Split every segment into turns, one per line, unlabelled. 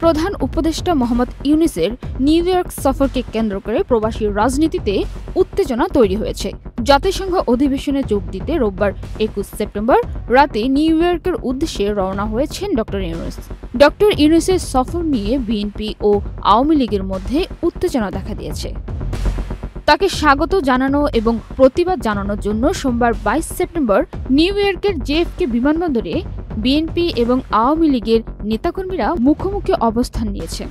প্রধান উপদেষ্টা Mohammad ইউনূসের new York সফরকে কেন্দ্র করে প্রবাসী রাজনীতিতে উত্তেজনা তৈরি হয়েছে। জাতিসংঘ অধিবেশনে যোগ দিতে রোববার ২১ সেপ্টেম্বর রাতে নিউ ইয়র্কের উদ্দেশ্যে রওনা হয়েছেন ড ইউনূস। ড ইউনূসের সফর নিয়ে বিএনপি ও আওয়ামী লীগের মধ্যে উত্তেজনা দেখা দিয়েছে। তাকে স্বাগত জানানো এবং প্রতিবাদ জানানোর জন্য সোমবার ২২ সেপ্টেম্বর নিউ ইয়র্কের জেএফকে বিমানবন্দরে বিএনপি এবং আওয়ামী লীগের নেতাকর্মীরা মুখোমুখি অবস্থান নিয়েছেন।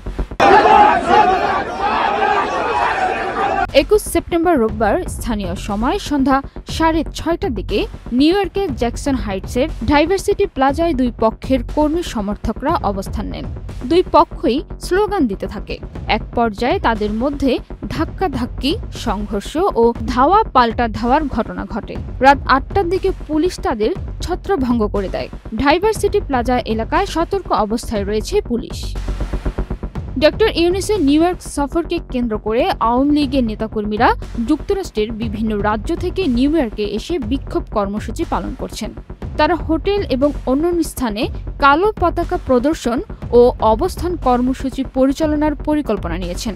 ২১ সেপ্টেম্বর রোববার স্থানীয় সময় সন্ধ্যা ৬:৩০টার দিকে নিউ ইয়র্কের জ্যাকসন হাইটসের ডাইভার্সিটি প্লাজায় দুই পক্ষের কর্মী সমর্থকরা অবস্থান নেন। দুই পক্ষই স্লোগান দিতে থাকে। এক পর্যায়ে তাদের মধ্যে ধাক্কাধাক্কি, সংঘর্ষ ও ধাওয়া পাল্টা ধাওয়ার ঘটনা ঘটে। রাত ৮টার দিকে পুলিশ তাদের ছত্রভঙ্গ করে দেয়। ডাইভার্সিটি প্লাজা এলাকায় সতর্ক অবস্থায় রয়েছে পুলিশ। ড ইউনূসের নিউ ইয়র্ক সফরকে কেন্দ্র করে আওয়ামী লীগের নেতাকর্মীরা যুক্তরাষ্ট্রের বিভিন্ন রাজ্য থেকে নিউ ইয়র্কে এসে বিক্ষোভ কর্মসূচি পালন করছেন। তারা হোটেল এবং অন্যান্য স্থানে কালো পতাকা প্রদর্শন ও অবস্থান কর্মসূচি পরিচালনার পরিকল্পনা নিয়েছেন।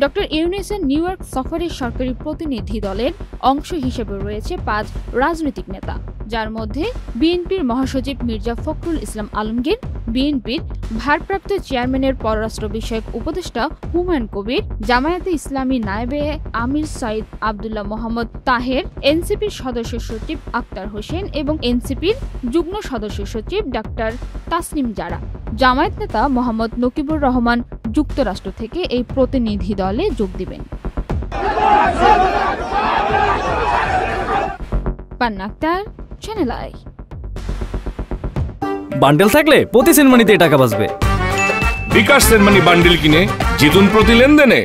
ড ইউনূসের নিউ ইয়র্ক সফরে সরকারি প্রতিনিধি দলের অংশ হিসেবে রয়েছে ৫ রাজনৈতিক নেতা, যার মধ্যে বিএনপির মহাসচিব মির্জা ফখরুল ইসলাম আলমগীর, বিএনপির ভারপ্রাপ্ত চেয়ারম্যানের পররাষ্ট্র বিষয়ক উপদেষ্টা হুমায়ুন কবির, জামায়াতে ইসলামী নায়েবে আমির সাইদ আব্দুল্লাহ মোহাম্মদ তাহের, এনসিপির সদস্য সচিব আক্তার হোসেন এবং এনসিপির যুগ্ম সদস্য সচিব ডাক্তার তাসনিম জারা। জামায়াত নেতা মোহাম্মদ নকিবুর রহমান যুক্তরাষ্ট্র থেকে এই প্রতিনিধি দলে যোগ দিবেন। পান্না আক্তার, চ্যানেল আই।
বান্ডেল থাকলে প্রতি সেনমানিতে টাকা বাঁচবে।
বিকাশ সেনমানি বান্ডেল কিনে জিতুন প্রতি লেনদেনে।